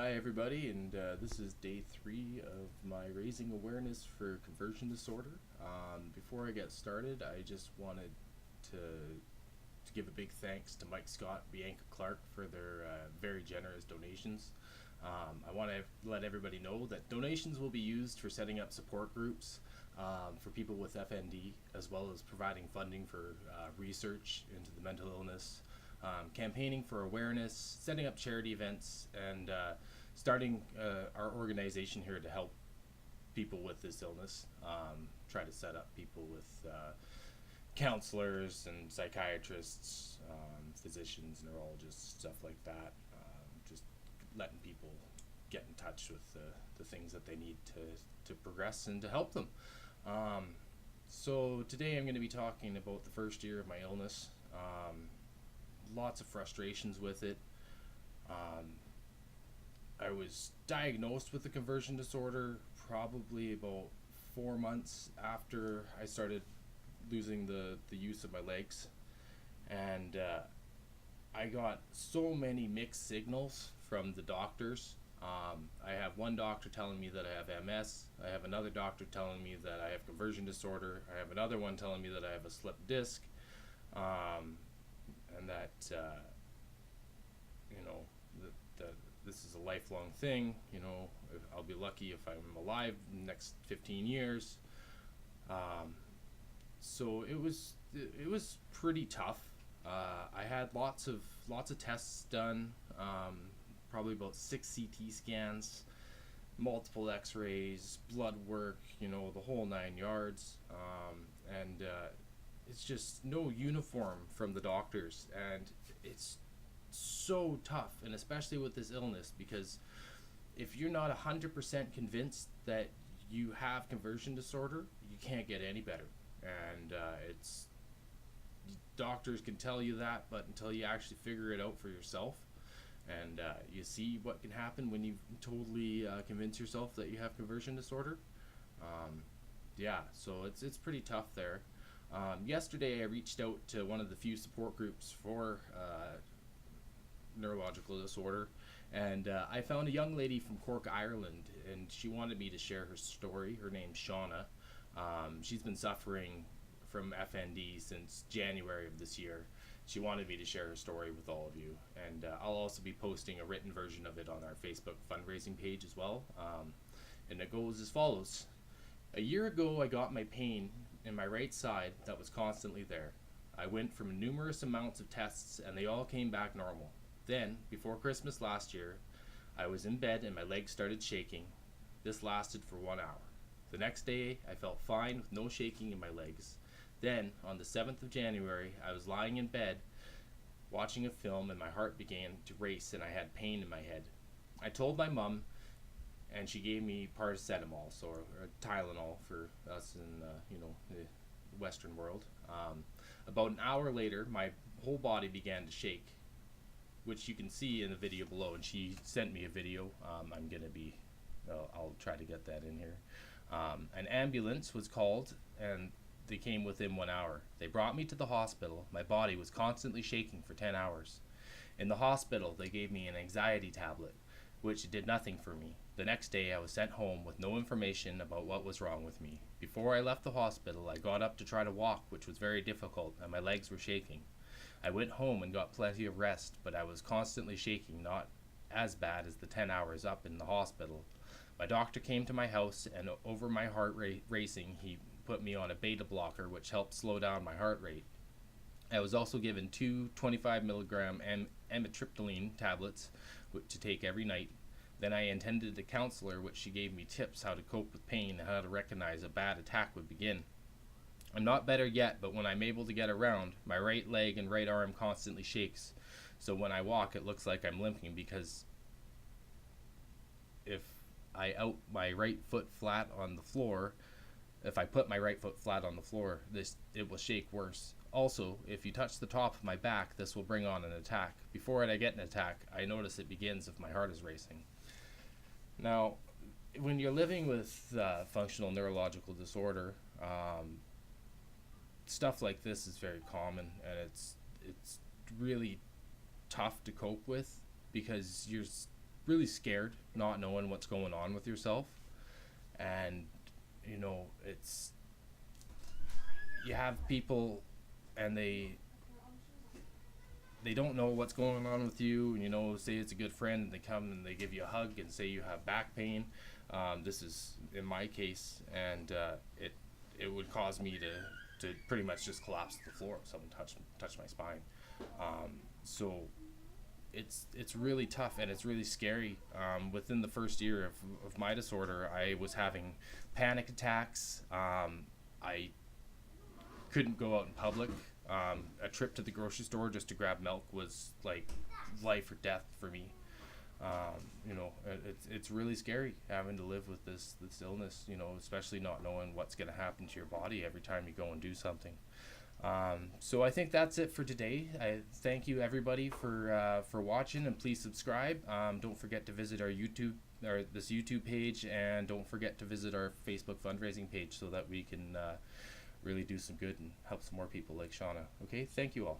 Hi, everybody, and this is day 3 of my Raising Awareness for Conversion Disorder. Before I get started, I just wanted to give a big thanks to Mike Scott, Bianca Clark for their very generous donations. I want to let everybody know that donations will be used for setting up support groups for people with FND, as well as providing funding for research into the mental illness, campaigning for awareness, setting up charity events, and starting our organization here to help people with this illness. Try to set up people with counselors and psychiatrists, physicians, neurologists, stuff like that. Just letting people get in touch with the things that they need to progress and to help them. So today I'm going to be talking about the first year of my illness. Lots of frustrations with it. I was diagnosed with the conversion disorder probably about 4 months after I started losing the use of my legs. And I got so many mixed signals from the doctors. I have one doctor telling me that I have MS. I have another doctor telling me that I have conversion disorder. I have another one telling me that I have a slipped disc. And that that this is a lifelong thing. I'll be lucky if I'm alive in the next 15 years. So it was pretty tough. I had lots of tests done, probably about 6 CT scans, multiple X-rays, blood work, the whole 9 yards, and it's just no uniform from the doctors, and it's so tough, and especially with this illness, because if you're not 100% convinced that you have conversion disorder, you can't get any better. And it's doctors can tell you that, but until you actually figure it out for yourself, and you see what can happen when you totally convince yourself that you have conversion disorder, so it's pretty tough there. Yesterday I reached out to one of the few support groups for neurological disorder, and I found a young lady from Cork, Ireland, and she wanted me to share her story. Her name's Shauna. She's been suffering from FND since January of this year. She wanted me to share her story with all of you, and I'll also be posting a written version of it on our Facebook fundraising page as well. And it goes as follows. A year ago, I got my pain in my right side that was constantly there. I went from numerous amounts of tests, and they all came back normal. Then, before Christmas last year, I was in bed and my legs started shaking. This lasted for 1 hour. The next day, I felt fine with no shaking in my legs. Then, on the 7th of January, I was lying in bed watching a film, and my heart began to race and I had pain in my head. I told my mom, and she gave me paracetamol, or Tylenol for us in the Western world. About an hour later, my whole body began to shake, which you can see in the video below, and she sent me a video. I'll try to get that in here. An ambulance was called, and they came within 1 hour. They brought me to the hospital. My body was constantly shaking for 10 hours. In the hospital, they gave me an anxiety tablet, which did nothing for me. The next day, I was sent home with no information about what was wrong with me. Before I left the hospital, I got up to try to walk, which was very difficult, and my legs were shaking. I went home and got plenty of rest, but I was constantly shaking, not as bad as the 10 hours up in the hospital. My doctor came to my house, and over my heart racing, he put me on a beta blocker, which helped slow down my heart rate. I was also given 2 25 milligram amitriptyline tablets to take every night. Then I attended a counselor, which she gave me tips how to cope with pain and how to recognize a bad attack would begin. I'm not better yet, but when I'm able to get around, my right leg and right arm constantly shakes. So when I walk, it looks like I'm limping, because if I put my right foot flat on the floor, it will shake worse. Also, if you touch the top of my back, this will bring on an attack. Before I get an attack, I notice it begins if my heart is racing. Now, when you're living with functional neurological disorder, stuff like this is very common, and it's really tough to cope with, because you're really scared, not knowing what's going on with yourself. And it's, you have people, and they don't know what's going on with you. Say it's a good friend, and they come and they give you a hug and say you have back pain. This is in my case, and it would cause me to pretty much just collapse to the floor if someone touched my spine. So it's really tough, and it's really scary. Within the first year of my disorder, I was having panic attacks. I couldn't go out in public. A trip to the grocery store just to grab milk was like life or death for me. It's really scary having to live with this illness, especially not knowing what's going to happen to your body every time you go and do something. So I think that's it for today. I thank you everybody for watching, and please subscribe. Don't forget to visit our this YouTube page, and don't forget to visit our Facebook fundraising page so that we can really do some good and help some more people like Shauna. Okay, thank you all.